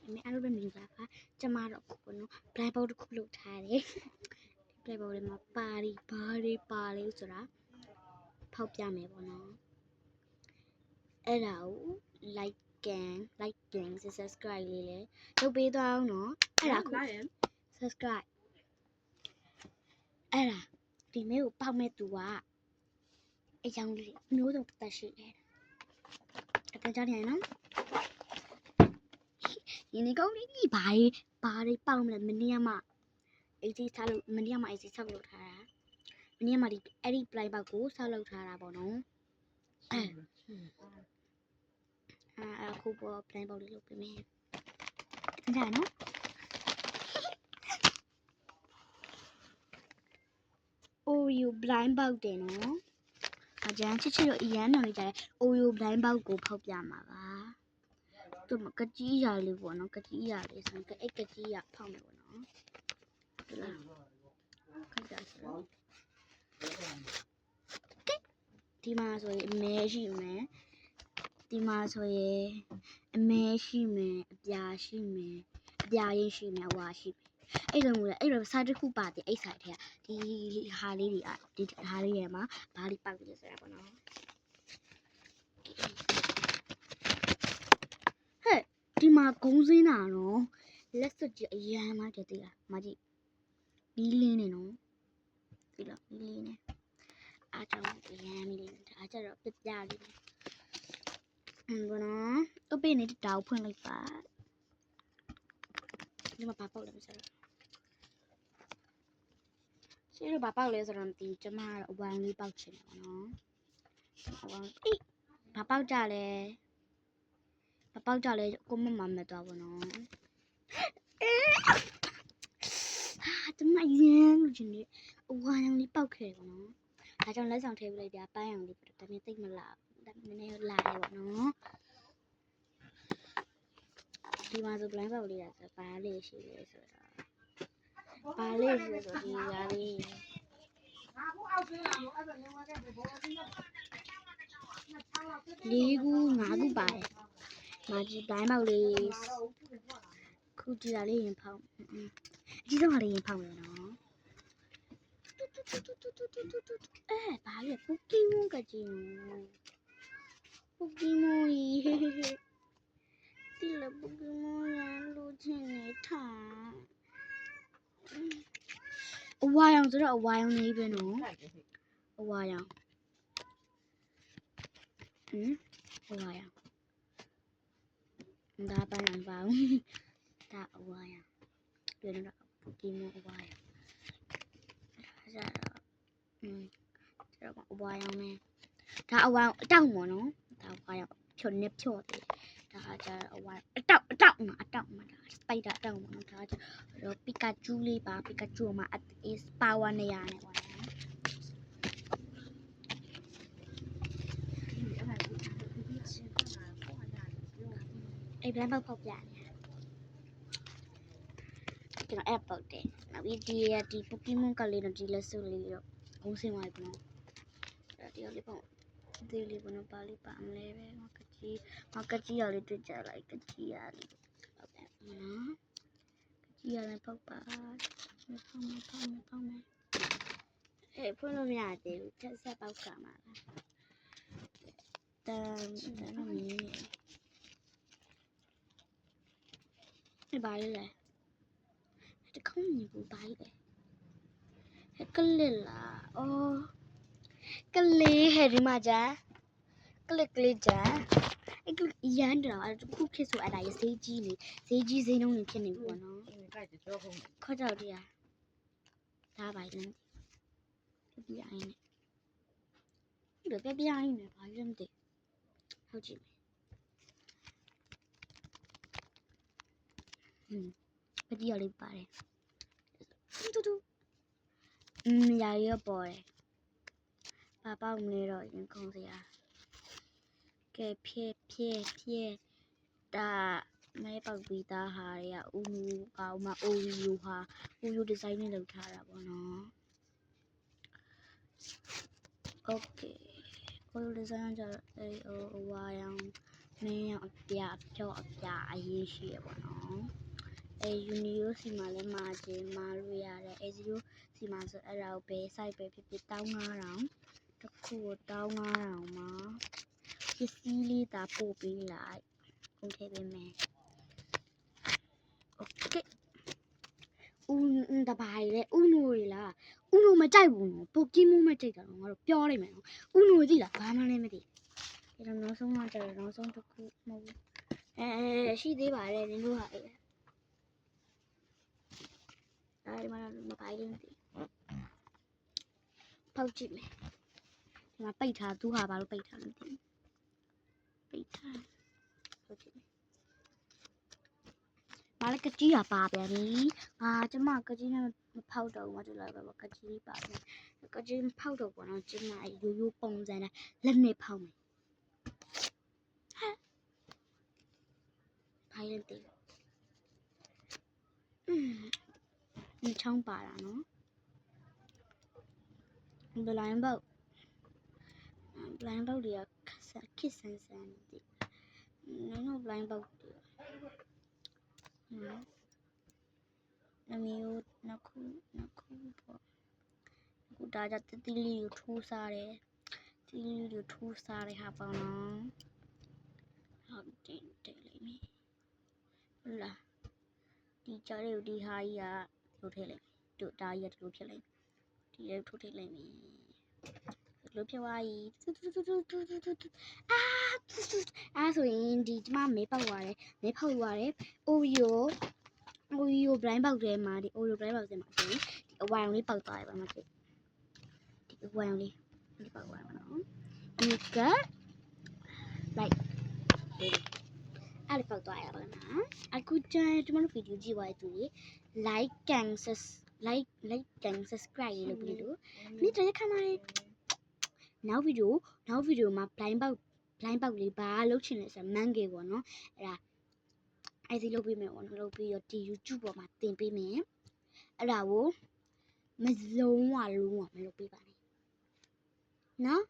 မေအားလုံးပဲမြင်ကြပါကျမတော့ခုပေါ့နော် blind box တစ်ခုလုပ်ထားတယ် blind box ထဲမှာဘာတွေဆိုတာဖောက်ပြမယ်ပေါ့နော်အဲ့ဒါကို like and subscribe လေးလေလုပ်ပေးသွားအောင်နော်အဲ့ဒါခု subscribe အဲ့ဒါဒီမေကိုပေါက်မဲ့သူကအကြောင်းလေးမျိုးစုံပတ်သက်ရှိတယ်အကြမ်းကြနေနော်ဒီနေ့ကောင်းလေးဘာတွေပေါက်မလဲမနေ့ကမှအေးစီဆောက်လို့မနေ့ကမှအေးစီဆောက်လုပ်ထားတာမနေ့ကမှဒီအဲ့ဒီ blind box ကိုဆောက်လုပ်ထားတာပေါ့နော်အခုပေါ် blind box လေးလုပ်ပေးမယ်အကြမ်းနော်Oreo blind box တယ်နော်အကြမ်းချစ်တို့အရန်တော်နေကြတယ် Oreo blind box ကိုဖောက်ပြမှာပါသူမကကြီးရာလေးပေါ့နော်ကကြီးရာလေးဆိုရင်အဲ့ကကြီးရာဖောက်မယ်ပေါ့နော်ခက်တာဆိုတော့ဒီမှာဆိုရင်အမဲရှိမယ်ဒီမှာဆိုရင်အမဲရှိမယ်အပြာရှိမယ်အပြာရင်းရှိမယ်ဝါရှိမယ်အဲ့လိုမျိုးလေအဲ့လိုစာတစ်ခုပါတယ်အဲ့စာထဲကဒီဟာလေးတွေဒီဟာလေးတွေမှာဘာလေးပေါက်လို့ဆိုတာပေါ့နော်ဟဲ့ဒီမှာဂုံးစင်းတာနော်လက်စွပ်ကြီးအရန်မှတည်လားမကြည့်မီးလင်းနေနော်ဒီလိုမီးလင်းနေအားကြောင့်အရန်မီးလင်းနေအားကြတော့ပြပြလေးဘောနော်အပေးနေတဲ့တောက်ဖွင့်လိုက်ပါဒီမှာပေါက်လဲမစရရှင်းလို့ဘာပေါက်လဲဆိုတော့ဒီကျမကတော့အဝိုင်းလေးပေါက်ချင်တယ်ပေါ့နော်အဝိုင်းအေးဘာပေါက်ကြလဲကိုမမမတော့ဘောနော်ကျမရမ်းလို့ရှင်အဝိုင်းလေးပေါက်ခဲ့ပေါ့နော်ဒါကြောင့်လက်ဆောင်ထည့်ပေးလိုက်တာပန်းအောင်လေးဒါမျိုးသိမလားဒါနည်းနည်းလာတယ်ပေါ့နော်ဒီမှာဆို blind box လေးတာဆိုဘာလေးရှိလဲဆိုတော့ဘာလေးရှိဆိုဒီဟာလေးလေးခု၅ခုပါတယ်မာကြီး blind box လေးခုကြည့်တာလေးရင်ဖောက်အကြီးဆုံးဟာလေးရင်ဖောက်မယ်နော်ဘာလဲပိုကီမွန်ကကြီးပိုကီမွန်ကြီးဒီလိုပိုကီမွန်ရလို့ချင်းနေထားအဝါရောင်ဆိုတော့အဝါရောင်နေပဲနော်အဝါရောင်အဝါရောင်ဒါပန်းရောင်ပါဘူးဒါအဝါရောင်တွေ့တော့ပိုကီမွန်အဝါရောင်ဒါကျတော့အဝါရောင်နဲ့ဒါအဝါရောင်အတောက်ပေါ့နော်ဒါအဝါရောင်ဖြော်နေဖြော်တယ်ဒါကကျတော့အဝါအတောက်မှာဒါစပိုက်တာအတောက်ပေါ့နော်ဒါကကျတော့ပီကာချူလေးပါပီကာချူမှာ is power နေရနဲ့ပေါ့နော်အဲ့ဘယ်မှာဖောက်ပြနေကျွန်တော်အဲ့ပုတ်တယ်နောက်ပြီးဒီပိုကီမွန်ကလေးတော့ဒီလက်စုပ်လေးတော့ဂုံးစင်သွားပြီပေါ့နော်ဒီလေးပေါ့ဒီလေးပေါ့နော်ပါလေးပါမလဲပဲမကကြီးရလေးတွေ့ကြလိုက်ကကြီးရလေးဟုတ်တယ်နော်ကကြီးရလေးပုတ်ပါဖောက်မယ်ဖွင့်လို့မရသေးဘူးချက်ဆက်ပေါက်ကမှာလားတန်မီးဘာလဲတခေါင်းမြင်ဘူးဘာလဲကလေးလားအော်ကလေးဟဲ့ဒီမှာကြာကလေးကြာအဲ့ကရန်တော့အဲ့ခုခေတ်ဆိုအဲ့ဒါရဈေးကြီးနေဈေးကြီးဈေးနှုန်းနေဖြစ်နေပြီပေါ့နော်ခေါ်ကြောက်တရားဒါပါလဲပြပြအိုင်းနေပြပြအိုင်းနေဘာလဲမသိဟုတ်ကြည့်မယ်ပတိရလေးပါတယ်တူရာရပေါ်တယ်ဘာပေါက်မလဲတော့ရင်ခုံစရာကဲဖြည့်ဒါမဲပေါက်ပြီးသားဟာတွေကဦးကောင်မအိုရီယိုဟာဦးယိုဒီဇိုင်းနဲ့လုပ်ထားတာပေါ့နော်โอเคကိုဒီဇိုင်းကျတော့ဝါရောင်မင်းရောင်အပြာဖြော့အပြာအရေးရှိရပေါ့နော် Unio စီမှာလည်းမာခြင်းမာလို့ရတယ်A0 စီမှာဆိုအဲ့ဒါကိုဘယ် site ပဲဖြစ်ဖြစ်15000တစ်ခုကို15000မှာပစ္စည်းလေးသာပို့ပေးလိုက်ကုန်ထည့်ပေးမယ် Okay တပါးလေဥနိုတွေလားဥနိုမကြိုက်ဘူးနော်ပိုကီမိုမကြိုက်တာတော့ငါတို့ပြောလိုက်မယ်နော်ဥနိုသိလားဘာမှလည်းမသိအဲ့တော့နောက်ဆုံးမှကျတော့နောက်ဆုံးတစ်ခုမဟုတ်ဘူးရှိသေးပါတယ်နင်တို့ဟာအဲ့ဒီမှာမပိုင်လေးမသိပေါက်ကြည့်မယ်ဒီမှာပိတ်ထားသူဟာဘာလို့ပိတ်ထားလဲမသိပိတ်ထားဟုတ်ကြည့်မာလည်းကကြီးရပါပြန်ပြီကျမကကြီးနဲ့မဖောက်တော့ဘူးမတူလိုက်ပါကကြီးပါပြန်ကကြီးမဖောက်တော့ဘူးနော်ကျမရိုးရိုးပုံစံနဲ့လက်နဲ့ဖောက်မယ်ဖိုင်တယ်ဒီချောင်းပါတာနော်ဘလိုင်းဘောက်တွေကခစ်ဆန်းဆန်းဒီနော်ဘလိုင်းဘောက်နမျိုးနှစ်ခုပေါ့ခုဒါကြတီလီကိုထိုးစားတယ်တီလီကိုထိုးစားတဲ့ဟာပေါ့နော်ဟုတ်တယ်လိမ့်မယ်ဟုတ်လားဒီကြားလေးကိုဒီဟာကြီးကထိုးထည့်လိုက်တို့ဒါကြီးကဒီလိုဖြစ်လိုက်ဒီလေးထိုးထည့်လိုက်မယ်ဒီလိုဖြစ်သွားပြီဆိုရင်ဒီကျမမဲပေါက်သွားတယ်မဲဖောက်သွားတယ်အိုရီယိုဘလိုင်းပေါက်ထဲမှာဒီအိုရီယိုဘလိုင်းပေါက်ထဲမှာဆိုရင်ဒီအဝိုင်လေးပေါက်သွားတယ်ပါမဖြစ်ဒီအဝိုင်လေးဒီပေါက်သွားမှာနော်ဒီကလိုက်အဲ့ဒီပေါက်သွားရပါလားအခုကျန်ကျွန်တော်တို့ဗီဒီယိုကြည့်သွားတဲ့သူတွေ like and subscribe လုပ်ပြီးလို့မိတရခဏလေးနောက်ဗီဒီယိုမှာ blind box လေးဘာလုပ်ချင်လဲဆိုတော့ man ကေပေါ့နော်အဲ့ဒီလုပ်ပေးမယ်ပေါ့နော်လုပ်ပြီးတော့ဒီ YouTube ပေါ်မှာတင်ပေးမယ်အဲ့ဒါကိုလုံးဝမလုပ်ပေးပါနဲ့နော်